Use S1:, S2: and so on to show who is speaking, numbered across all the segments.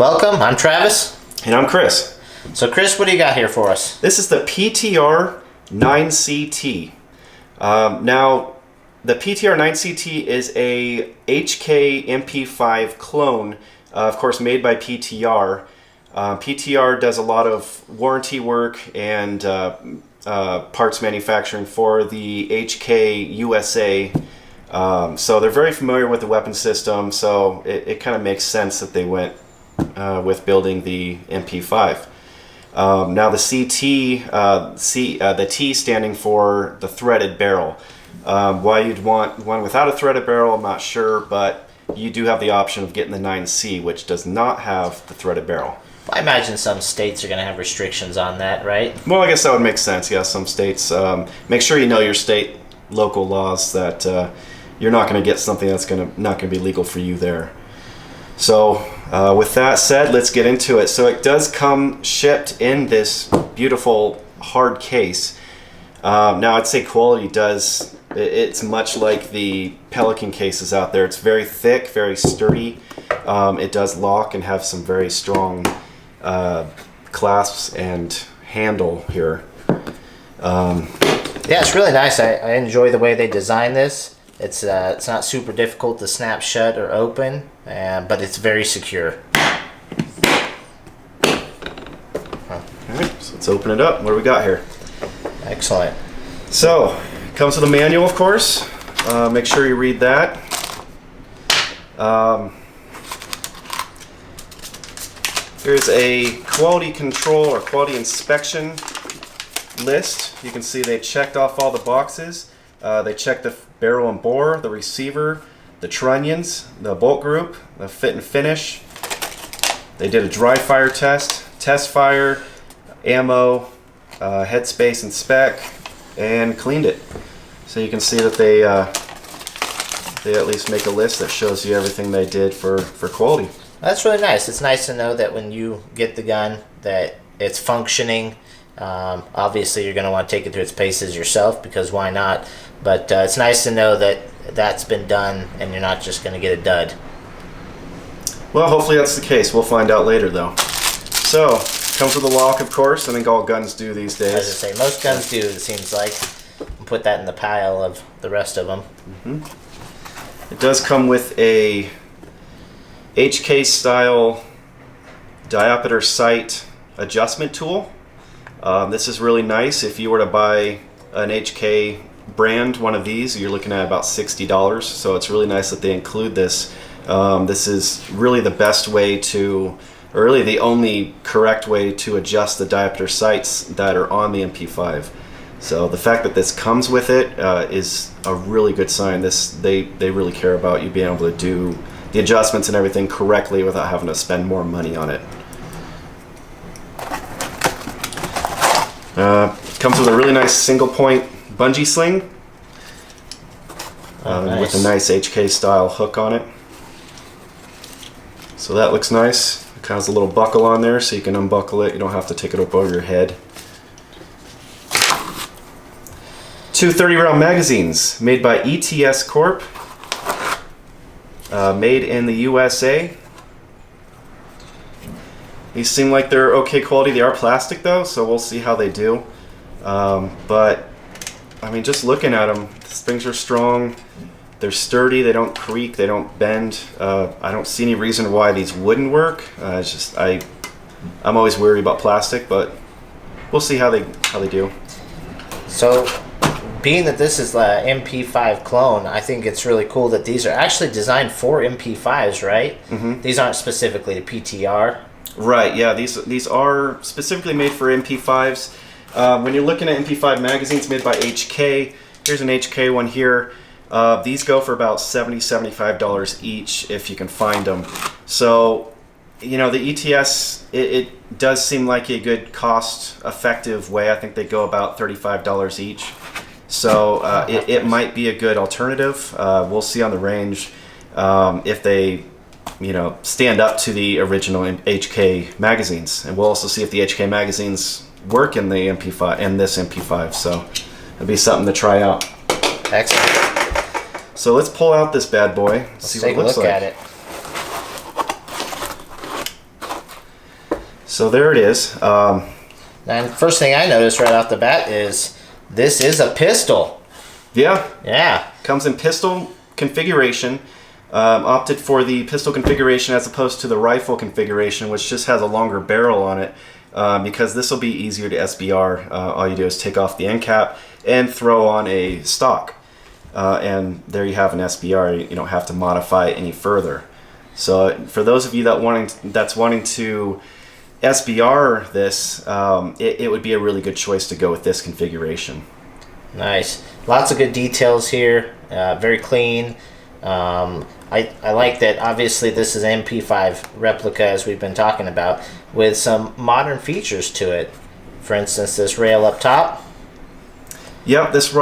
S1: Welcome, I'm Travis.
S2: And I'm Chris.
S1: So Chris, what do you got here for us?
S2: This is the PTR 9CT. Now, the PTR 9CT is a HK MP5 clone, of course made by PTR. PTR does a lot of warranty work and parts manufacturing for the HK USA. So they're very familiar with the weapon system, so it kind of makes sense that they went with building the MP5. Now the CT, the T standing for the threaded barrel. Why you'd want one without a threaded barrel, I'm not sure, but you do have the option of getting the 9C, which does not have the threaded barrel.
S1: I imagine some states are going to have restrictions on that, right?
S2: Well, I guess that would make sense. Yeah, some states. Make sure you know your state local laws, that you're not going to get something that's not going to be legal for you there. So with that said, let's get into it. So it does come shipped in this beautiful hard case. Now I'd say quality does, it's much like the Pelican cases out there. It's very thick, very sturdy. It does lock and have some very strong clasps and handle here.
S1: Yeah, it's really nice. I enjoy the way they design this. It's not super difficult to snap shut or open, but it's very secure.
S2: Alright, so let's open it up. What do we got here?
S1: Excellent.
S2: So, comes with a manual, of course. Make sure you read that. Here's a quality control or quality inspection list. You can see they checked off all the boxes. They checked the barrel and bore, the receiver, the trunnions, the bolt group, the fit and finish. They did a dry fire test fire, ammo, headspace and spec, and cleaned it. So you can see that they at least make a list that shows you everything they did for quality.
S1: That's really nice. It's nice to know that when you get the gun that it's functioning. Obviously you're going to want to take it through its paces yourself, because why not? But it's nice to know that that's been done and you're not just going to get a dud.
S2: Well, hopefully that's the case. We'll find out later though. So, comes with a lock, of course. I think all guns do these days.
S1: As I say, most guns do, it seems like. Put that in the pile of the rest of them.
S2: It does come with a HK style diopter sight adjustment tool. This is really nice. If you were to buy an HK brand, one of these, you're looking at about $60. So it's really nice that they include this. This is really the best way to, or really the only correct way to adjust the diopter sights that are on the MP5. So the fact that this comes with it is a really good sign. They really care about you being able to do the adjustments and everything correctly without having to spend more money on it. Comes with a really nice single point bungee sling
S1: Nice.
S2: with a nice HK style hook on it. So that looks nice. It has a little buckle on there so you can unbuckle it. You don't have to take it up over your head. Two 30-round magazines made by ETS Corp. Made in the USA. These seem like they're okay quality. They are plastic though, so we'll see how they do. But I mean, just looking at them, these things are strong. They're sturdy. They don't creak. They don't bend. I don't see any reason why these wouldn't work. It's just I'm always worried about plastic, but we'll see how they do.
S1: So, being that this is the MP5 clone, I think it's really cool that these are actually designed for MP5s, right?
S2: Mm-hmm.
S1: These aren't specifically to PTR.
S2: Right, yeah, these are specifically made for MP5s. When you're looking at MP5 magazines made by HK, here's an HK one here. These go for about $70, $75 each if you can find them. So, you know, the ETS, it does seem like a good cost-effective way. I think they go about $35 each. So it might be a good alternative. We'll see on the range if they, you know, stand up to the original HK magazines, and we'll also see if the HK magazines work in the MP5 and this MP5. So it'll be something to try out.
S1: Excellent.
S2: So let's pull out this bad boy.
S1: Let's take a look at it.
S2: So there it is.
S1: And first thing I noticed right off the bat is this is a pistol.
S2: Yeah.
S1: Yeah.
S2: Comes in pistol configuration. Opted for the pistol configuration as opposed to the rifle configuration, which just has a longer barrel on it, because this will be easier to SBR. All you do is take off the end cap and throw on a stock. And there you have an SBR. You don't have to modify it any further. So for those of you that's wanting to SBR this, it would be a really good choice to go with this configuration.
S1: Nice. Lots of good details here. Very clean. I like that obviously this is an MP5 replica, as we've been talking about, with some modern features to it. For instance, this rail up top.
S2: Yep, this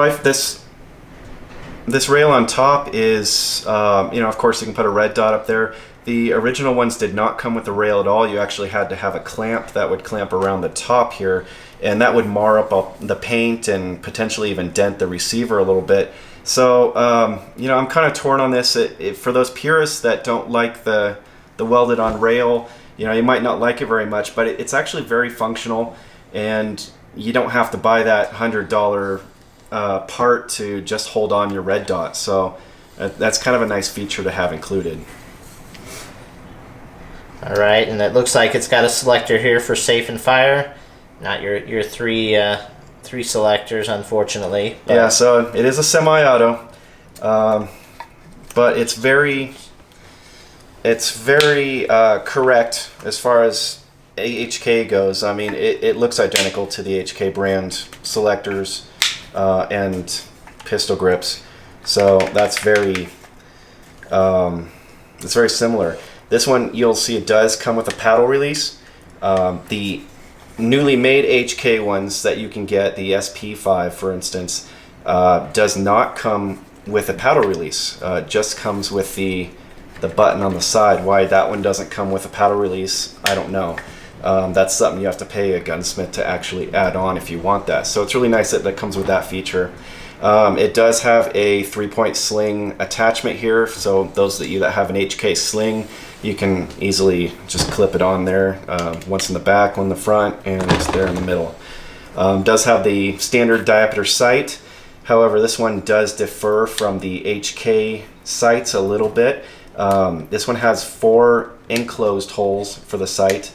S2: rail on top is, of course you can put a red dot up there. The original ones did not come with the rail at all. You actually had to have a clamp that would clamp around the top here, and that would mar up the paint and potentially even dent the receiver a little bit. So, I'm kind of torn on this. For those purists that don't like the welded on rail, you might not like it very much, but it's actually very functional, and you don't have to buy that $100 part to just hold on your red dot. So that's kind of a nice feature to have included.
S1: All right, and it looks like it's got a selector here for safe and fire. Not your three selectors, unfortunately. But.
S2: Yeah, so it is a semi-auto, but it's very correct as far as HK goes. I mean, it looks identical to the HK brand selectors and pistol grips, so that's very similar. This one, you'll see it does come with a paddle release. The newly made HK ones that you can get, the SP5 for instance, does not come with a paddle release. Just comes with the button on the side. Why that one doesn't come with a paddle release, I don't know. That's something you have to pay a gunsmith to actually add on if you want that. So it's really nice that comes with that feature. It does have a 3-point sling attachment here, so those of you that have an HK sling, you can easily just clip it on there, once in the back, one in the front, and it's there in the middle. Does have the standard diameter sight. However, this one does differ from the HK sights a little bit. This one has 4 enclosed holes for the sight,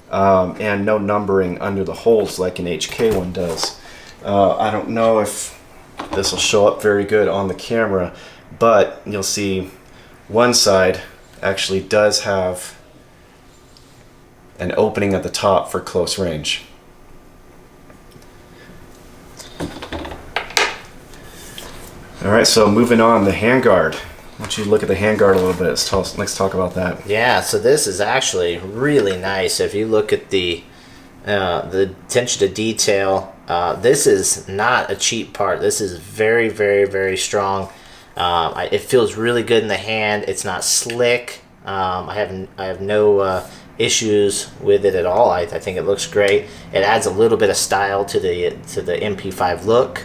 S2: and no numbering under the holes like an HK one does. I don't know if this will show up very good on the camera, but you'll see one side actually does have an opening at the top for close range. Alright, so moving on, the handguard. Why don't you look at the handguard a little bit? Let's talk about that.
S1: Yeah, so this is actually really nice. If you look at the attention to detail, this is not a cheap part. This is very, very, very strong. It feels really good in the hand. It's not slick. I have no issues with it at all. I think it looks great. It adds a little bit of style to the MP5 look,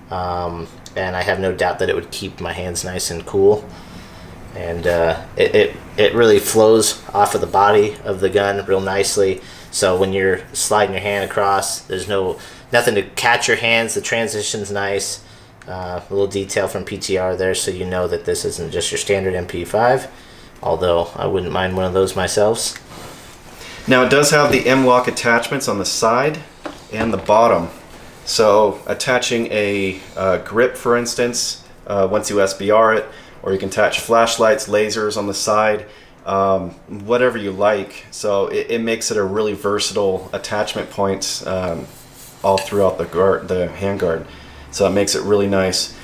S1: and I have no doubt that it would keep my hands nice and cool. And it really flows off of the body of the gun real nicely. So when you're sliding your hand across, there's nothing to catch your hands. The transition's nice. A little detail from PTR there, so you know that this isn't just your standard MP5, although I wouldn't mind one of those myself.
S2: Now it does have the M-lock attachments on the side and the bottom. So attaching a grip, for instance, once you SBR it, or you can attach flashlights, lasers on the side, whatever you like. So it makes it a really versatile attachment points all throughout the handguard. So it makes it really nice.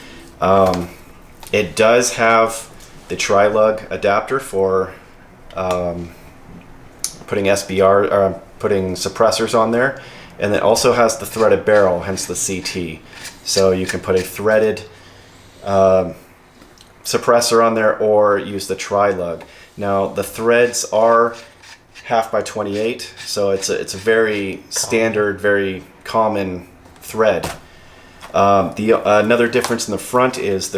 S2: It does have the tri-lug adapter for putting SBR or putting suppressors on there, and it also has the threaded barrel, hence the CT. So you can put a threaded suppressor on there or use the tri-lug. Now the threads are 1/2x28, so it's a very standard, very common thread. Another difference in the front is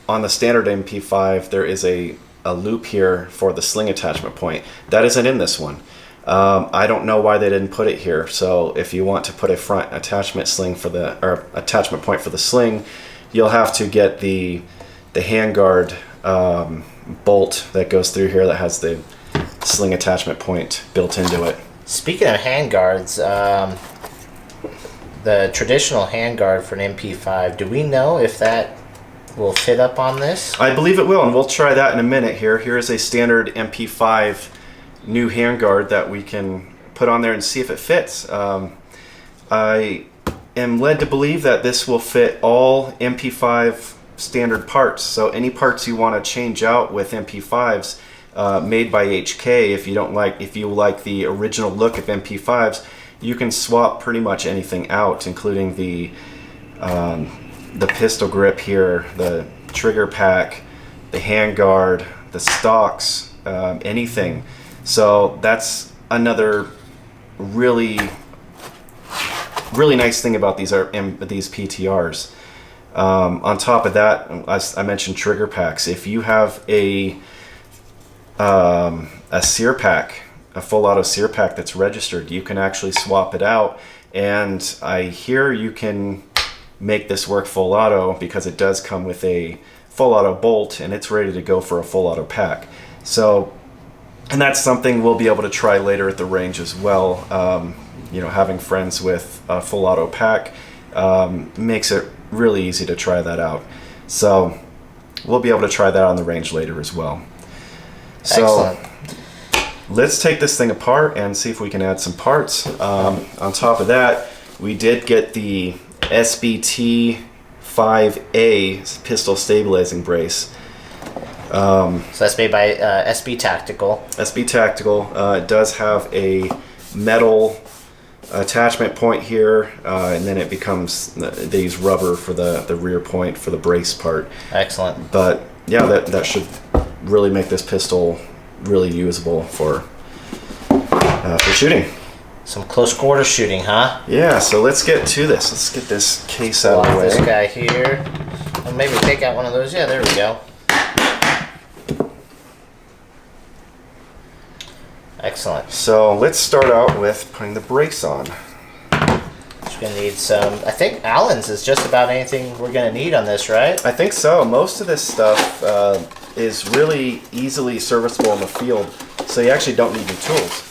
S2: on the standard MP5 there is a loop here for the sling attachment point. That isn't in this one. I don't know why they didn't put it here. So if you want to put a front attachment sling for the, or attachment point for the sling, you'll have to get the handguard bolt that goes through here that has the sling attachment point built into it.
S1: Speaking of handguards, the traditional handguard for an MP5, do we know if that will fit up on this? I
S2: believe it will, and we'll try that in a minute here. Here's a standard MP5 new handguard that we can put on there and see if it fits. I am led to believe that this will fit all MP5 standard parts. So any parts you want to change out with MP5s made by HK, if you like the original look of MP5s, you can swap pretty much anything out, including the pistol grip here, the trigger pack, the handguard, the stocks, anything. So that's another really nice thing about these PTRs. On top of that, I mentioned trigger packs. If you have a sear pack, a full auto sear pack that's registered, you can actually swap it out, and I hear you can make this work full auto because it does come with a full auto bolt and it's ready to go for a full auto pack. So, and that's something we'll be able to try later at the range as well. You know, having friends with a full auto pack makes it really easy to try that out. So we'll be able to try that on the range later as well. So
S1: excellent.
S2: Let's take this thing apart and see if we can add some parts. On top of that, we did get the SBT 5A pistol stabilizing brace.
S1: So that's made by SB Tactical.
S2: SB Tactical. It does have a metal attachment point here, and then it becomes, they use rubber for the rear point for the brace part.
S1: Excellent.
S2: But yeah, that should really make this pistol really usable for shooting.
S1: Some close quarter shooting, huh?
S2: Yeah, so let's get to this. Let's get this case out of the way.
S1: This guy here. And maybe take out one of those. Yeah, there we go. Excellent.
S2: So let's start out with putting the brace on.
S1: We're going to need some, I think Allen's is just about anything we're going to need on this, right?
S2: I think so. Most of this stuff is really easily serviceable in the field, so you actually don't need any tools.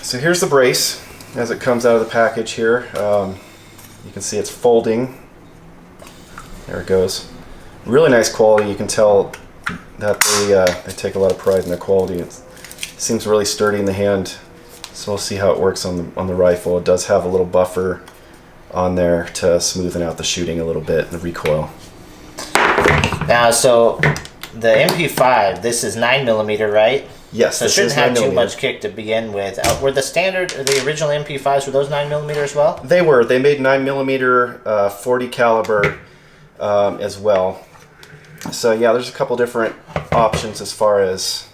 S2: So here's the brace as it comes out of the package here. You can see it's folding. There it goes. Really nice quality. You can tell that they take a lot of pride in their quality. It seems really sturdy in the hand. So we'll see how it works on the rifle. It does have a little buffer on there to smoothen out the shooting a little bit, the recoil.
S1: Now, so the MP5, this is 9mm, right?
S2: Yes,
S1: so it shouldn't have too much kick to begin with. Were the standard, or the original MP5s, were those 9mm as well?
S2: They were. They made 9mm 40 caliber as well. So yeah, there's a couple different options as far as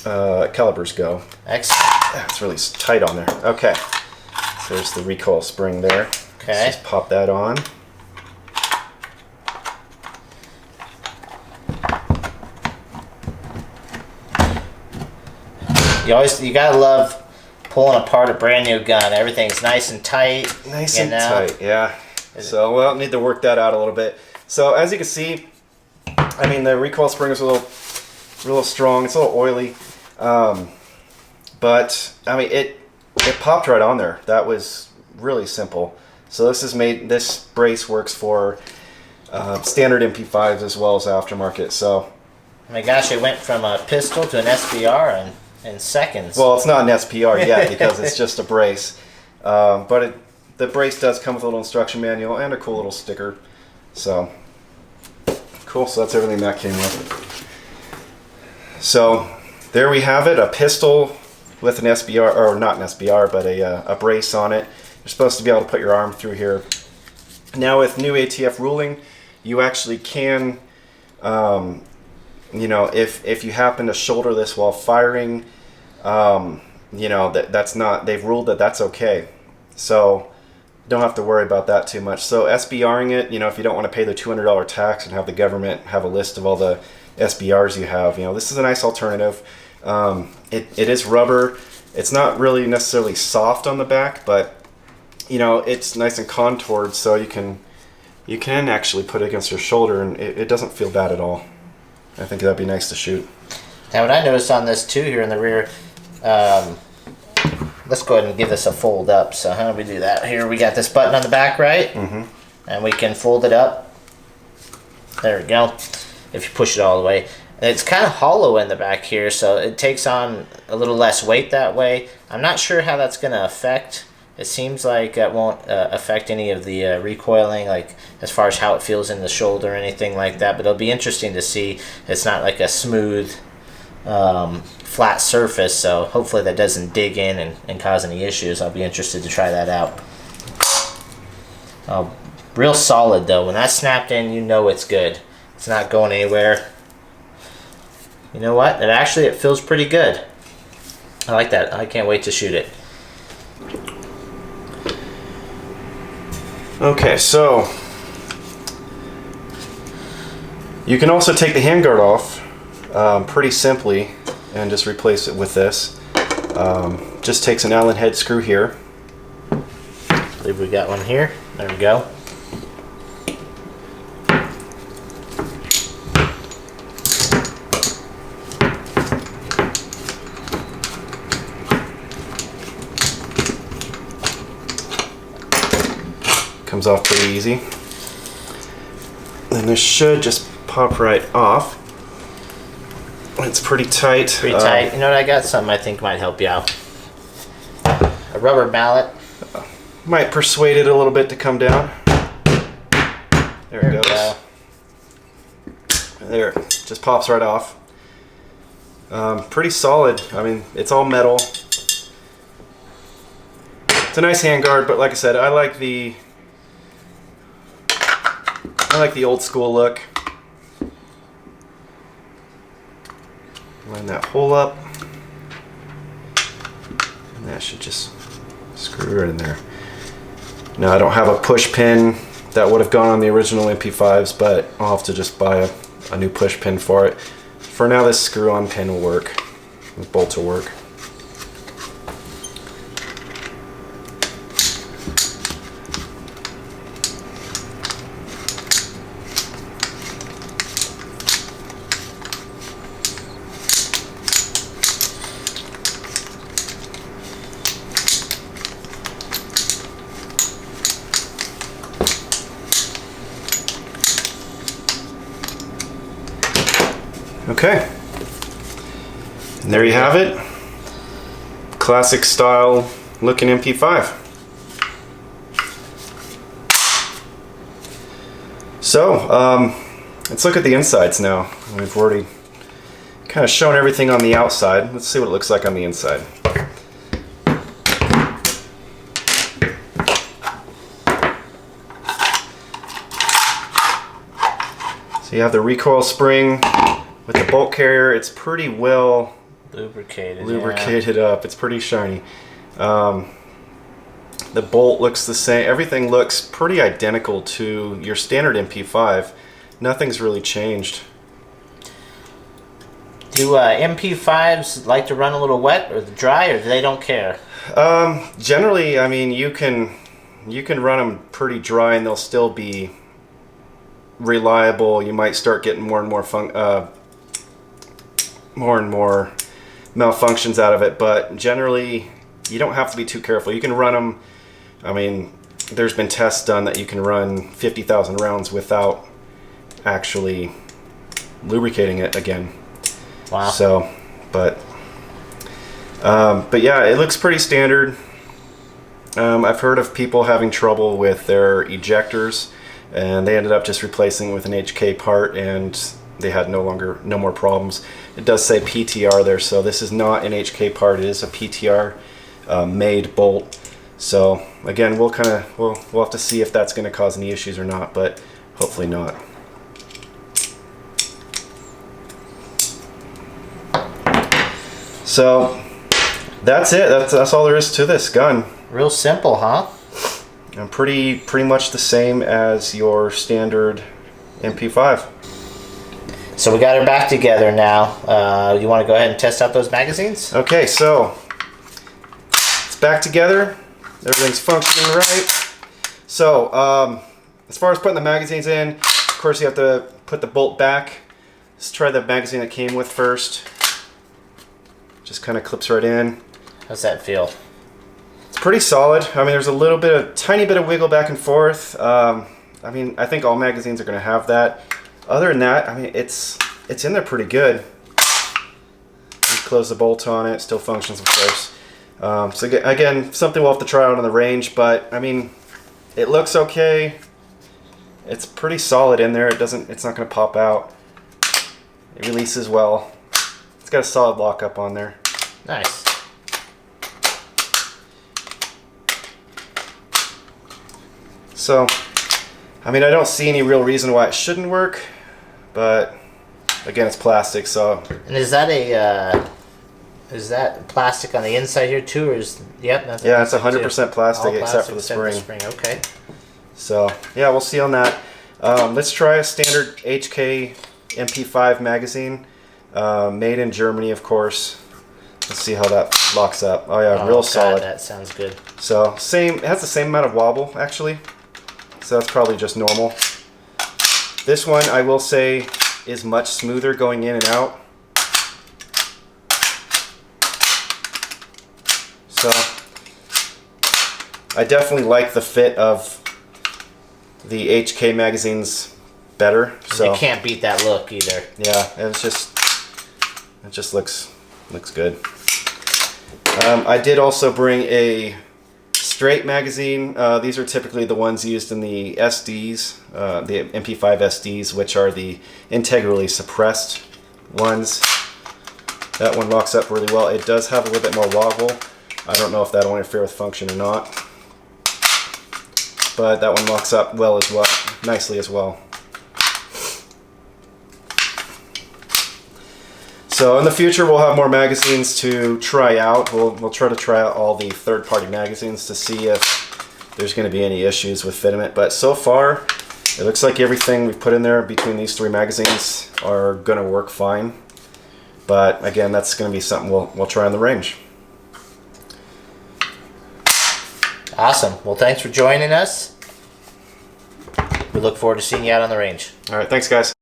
S2: calibers go.
S1: Excellent.
S2: It's really tight on there. Okay, so there's the recoil spring there.
S1: Okay.
S2: Let's just pop that on.
S1: You gotta love pulling apart a brand new gun. Everything's nice and tight.
S2: Nice and tight, yeah. So we'll need to work that out a little bit. So as you can see, I mean, the recoil spring is a little strong. It's a little oily, but I mean it popped right on there. That was really simple. So this brace works for standard MP5s as well as aftermarket. So
S1: oh my gosh, it went from a pistol to an SBR in seconds.
S2: Well, it's not an SPR yet because it's just a brace, but the brace does come with a little instruction manual and a cool little sticker. So cool. So that's everything that came with. So there we have it, a pistol with an SBR, or not an SBR, but a brace on it. You're supposed to be able to put your arm through here. Now with new ATF ruling, you actually can, you know, if you happen to shoulder this while firing, you know, they've ruled that that's okay. So don't have to worry about that too much. So SBRing it, you know, if you don't want to pay the $200 tax and have the government have a list of all the SBRs you have. This is a nice alternative. It is rubber. It's not really necessarily soft on the back, but it's nice and contoured, so you can actually put it against your shoulder, and it doesn't feel bad at all. I think that'd be nice to shoot.
S1: Now, what I noticed on this too here in the rear, let's go ahead and give this a fold up. So how do we do that? Here we got this button on the back, right? Mm-hmm. And we can fold it up. There we go. If you push it all the way. And it's kind of hollow in the back here, so it takes on a little less weight that way. I'm not sure how that's going to affect. It seems like it won't affect any of the recoiling, like as far as how it feels in the shoulder or anything like that. But it'll be interesting to see. It's not like a smooth, flat surface, so hopefully that doesn't dig in and cause any issues. I'll be interested to try that out. Real solid though. When that's snapped in, it's good. It's not going anywhere. You know what? It feels pretty good. I like that. I can't wait to shoot it.
S2: Okay, so you can also take the handguard off pretty simply and just replace it with this. Just takes an Allen head screw here.
S1: I believe we got one here. There we go.
S2: Comes off pretty easy. And this should just pop right off. It's pretty tight.
S1: Pretty tight. You know what? I got something I think might help you out. A rubber mallet.
S2: Might persuade it a little bit to come down. There it goes. There, just pops right off. Pretty solid. I mean, it's all metal. It's a nice handguard, but like I said, I like the old school look. Line that hole up. And that should just screw right in there. Now I don't have a push pin that would have gone on the original MP5s, but I'll have to just buy a new push pin for it. For now, this screw-on pin will work. The bolts will work. Okay, and there you have it. Classic style looking MP5. So, let's look at the insides now. We've already kind of shown everything on the outside. Let's see what it looks like on the inside. So you have the recoil spring. With the bolt carrier, it's pretty well lubricated up. It's pretty shiny. The bolt looks the same. Everything looks pretty identical to your standard MP5. Nothing's really changed.
S1: Do MP5s like to run a little wet or dry, or they don't care?
S2: Generally, I mean, you can run them pretty dry and they'll still be reliable. You might start getting more and more malfunctions out of it, but generally you don't have to be too careful. You can run them. I mean, there's been tests done that you can run 50,000 rounds without actually lubricating it again.
S1: Wow.
S2: So, but yeah, it looks pretty standard. I've heard of people having trouble with their ejectors, and they ended up just replacing it with an HK part, and they had no more problems. It does say PTR there, so this is not an HK part. It is a PTR made bolt. So again, we'll have to see if that's going to cause any issues or not, but hopefully not. So that's it. That's all there is to this gun.
S1: Real simple, huh?
S2: And pretty much the same as your standard MP5.
S1: So we got her back together now. You want to go ahead and test out those magazines?
S2: Okay, so it's back together. Everything's functioning right. So as far as putting the magazines in, of course you have to put the bolt back. Let's try the magazine that came with first. Just kind of clips right in.
S1: How's that feel?
S2: It's pretty solid. I mean, there's a tiny bit of wiggle back and forth. I mean, I think all magazines are going to have that. Other than that, I mean, it's in there pretty good. You close the bolt on it, still functions, of course. So again, something we'll have to try out on the range, but I mean, it looks okay. It's pretty solid in there. It's not going to pop out. It releases well. It's got a solid lockup on there.
S1: Nice.
S2: So, I mean, I don't see any real reason why it shouldn't work, but again, it's plastic, so.
S1: And is that plastic on the inside here too, or is that's
S2: yeah, it's 100% plastic except for the spring.
S1: Okay.
S2: So yeah, we'll see on that. Let's try a standard HK MP5 magazine, made in Germany, of course. Let's see how that locks up. Oh yeah, real solid.
S1: That sounds good.
S2: So it has the same amount of wobble actually. So that's probably just normal. This one, I will say, is much smoother going in and out. So I definitely like the fit of the HK magazines better. So
S1: you can't beat that look either.
S2: yeah, it just looks good. I did also bring a straight magazine. These are typically the ones used in the SDs, the MP5 SDs, which are the integrally suppressed ones. That one locks up really well. It does have a little bit more wobble. I don't know if that'll interfere with function or not, but that one locks up well as well, nicely as well. So in the future, we'll have more magazines to try out. We'll try to try out all the third-party magazines to see if there's going to be any issues with fitment. But so far, it looks like everything we've put in there between these three magazines are going to work fine. But again, that's going to be something we'll try on the range.
S1: Awesome. Well, thanks for joining us. We look forward to seeing you out on the range.
S2: All right, thanks, guys.